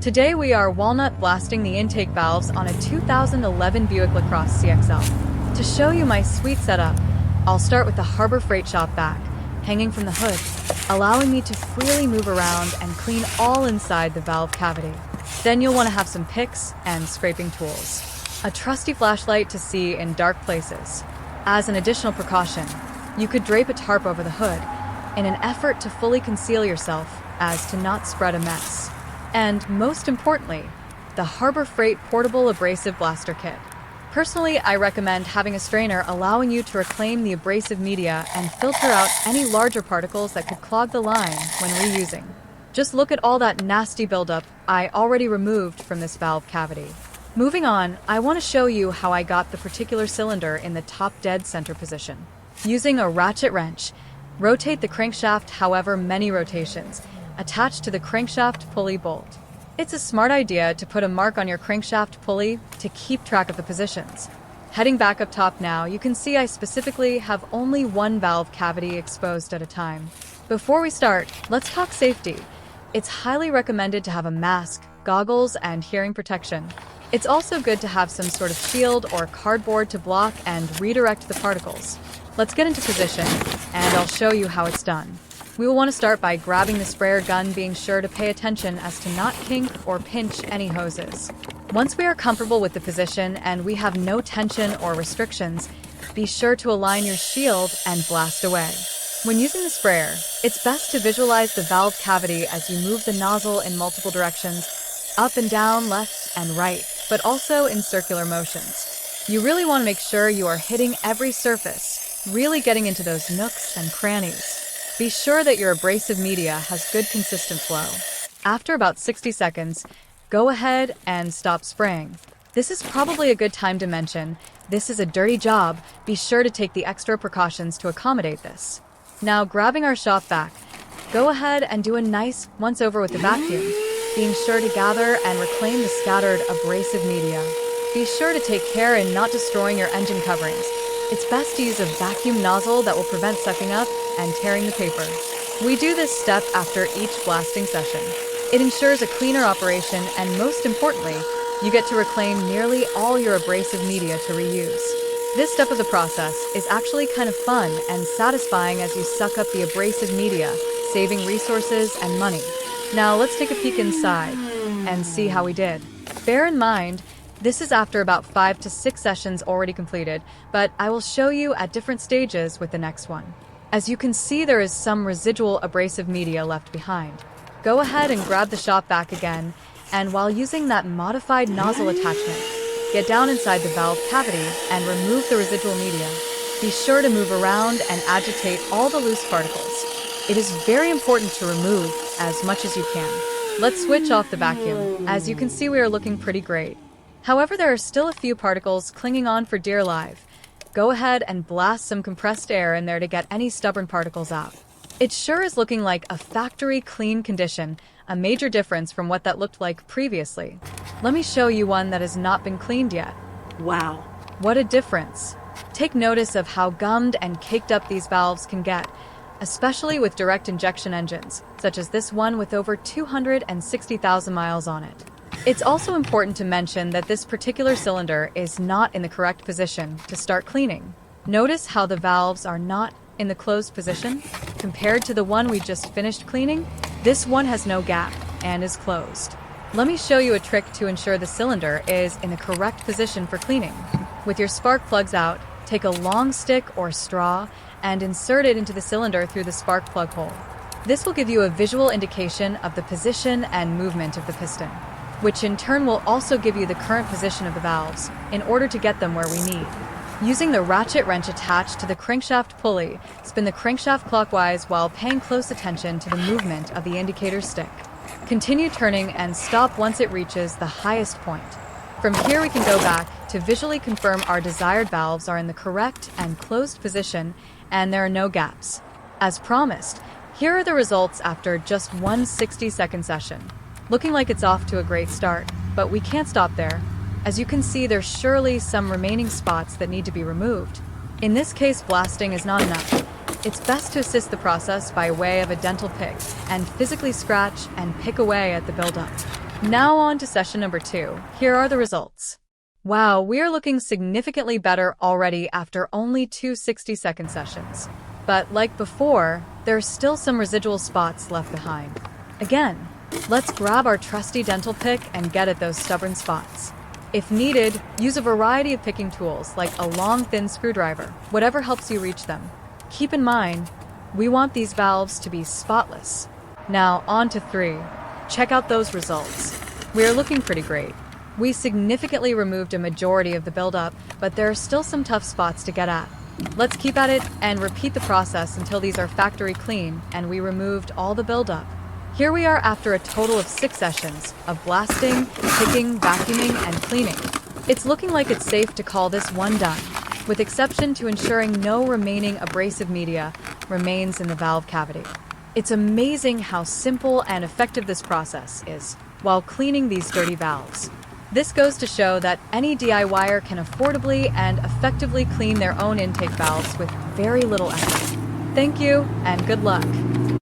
Today we are walnut blasting the intake valves on a 2011 Buick LaCrosse CXL. To show you my sweet setup, I'll start with the Harbor Freight shop vac, hanging from the hood, allowing me to freely move around and clean all inside the valve cavity. Then you'll want to have some picks and scraping tools. A trusty flashlight to see in dark places. As an additional precaution, you could drape a tarp over the hood in an effort to fully conceal yourself as to not spread a mess. And most importantly, the Harbor Freight Portable Abrasive Blaster Kit. Personally, I recommend having a strainer allowing you to reclaim the abrasive media and filter out any larger particles that could clog the line when reusing. Just look at all that nasty buildup I already removed from this valve cavity. Moving on, I want to show you how I got the particular cylinder in the top dead center position. Using a ratchet wrench, rotate the crankshaft however many rotations, attached to the crankshaft pulley bolt. It's a smart idea to put a mark on your crankshaft pulley to keep track of the positions. Heading back up top now, you can see I specifically have only one valve cavity exposed at a time. Before we start, let's talk safety. It's highly recommended to have a mask, goggles, and hearing protection. It's also good to have some sort of shield or cardboard to block and redirect the particles. Let's get into position, and I'll show you how it's done. We will want to start by grabbing the sprayer gun, being sure to pay attention as to not kink or pinch any hoses. Once we are comfortable with the position and we have no tension or restrictions, be sure to align your shield and blast away. When using the sprayer, it's best to visualize the valve cavity as you move the nozzle in multiple directions, up and down, left and right, but also in circular motions. You really want to make sure you are hitting every surface, really getting into those nooks and crannies. Be sure that your abrasive media has good consistent flow. After about 60 seconds, go ahead and stop spraying. This is probably a good time to mention, this is a dirty job. Be sure to take the extra precautions to accommodate this. Now, grabbing our shop vac, go ahead and do a nice once-over with the vacuum, being sure to gather and reclaim the scattered abrasive media. Be sure to take care in not destroying your engine coverings. It's best to use a vacuum nozzle that will prevent sucking up and tearing the paper. We do this step after each blasting session. It ensures a cleaner operation, and most importantly, you get to reclaim nearly all your abrasive media to reuse. This step of the process is actually kind of fun and satisfying as you suck up the abrasive media, saving resources and money. Now let's take a peek inside and see how we did. Bear in mind, this is after about 5 to 6 sessions already completed, but I will show you at different stages with the next one. As you can see, there is some residual abrasive media left behind. Go ahead and grab the shop vac again, and while using that modified nozzle attachment, get down inside the valve cavity and remove the residual media. Be sure to move around and agitate all the loose particles. It is very important to remove as much as you can. Let's switch off the vacuum. As you can see, we are looking pretty great. However, there are still a few particles clinging on for dear life. Go ahead and blast some compressed air in there to get any stubborn particles out. It sure is looking like a factory clean condition, a major difference from what that looked like previously. Let me show you one that has not been cleaned yet. Wow, what a difference. Take notice of how gummed and caked up these valves can get, especially with direct injection engines, such as this one with over 260,000 miles on it. It's also important to mention that this particular cylinder is not in the correct position to start cleaning. Notice how the valves are not in the closed position? Compared to the one we just finished cleaning, this one has no gap and is closed. Let me show you a trick to ensure the cylinder is in the correct position for cleaning. With your spark plugs out, take a long stick or straw and insert it into the cylinder through the spark plug hole. This will give you a visual indication of the position and movement of the piston, which in turn will also give you the current position of the valves in order to get them where we need. Using the ratchet wrench attached to the crankshaft pulley, spin the crankshaft clockwise while paying close attention to the movement of the indicator stick. Continue turning and stop once it reaches the highest point. From here we can go back to visually confirm our desired valves are in the correct and closed position and there are no gaps. As promised, here are the results after just one 60-second session. Looking like it's off to a great start, but we can't stop there. As you can see, there's surely some remaining spots that need to be removed. In this case, blasting is not enough. It's best to assist the process by way of a dental pick and physically scratch and pick away at the buildup. Now on to session number 2. Here are the results. Wow, we are looking significantly better already after only 2 60-second sessions. But like before, there's still some residual spots left behind. Again, let's grab our trusty dental pick and get at those stubborn spots. If needed, use a variety of picking tools like a long, thin screwdriver, whatever helps you reach them. Keep in mind, we want these valves to be spotless. Now on to 3. Check out those results. We are looking pretty great. We significantly removed a majority of the buildup, but there are still some tough spots to get at. Let's keep at it and repeat the process until these are factory clean and we removed all the buildup. Here we are after a total of 6 sessions of blasting, picking, vacuuming, and cleaning. It's looking like it's safe to call this one done, with exception to ensuring no remaining abrasive media remains in the valve cavity. It's amazing how simple and effective this process is while cleaning these dirty valves. This goes to show that any DIYer can affordably and effectively clean their own intake valves with very little effort. Thank you and good luck.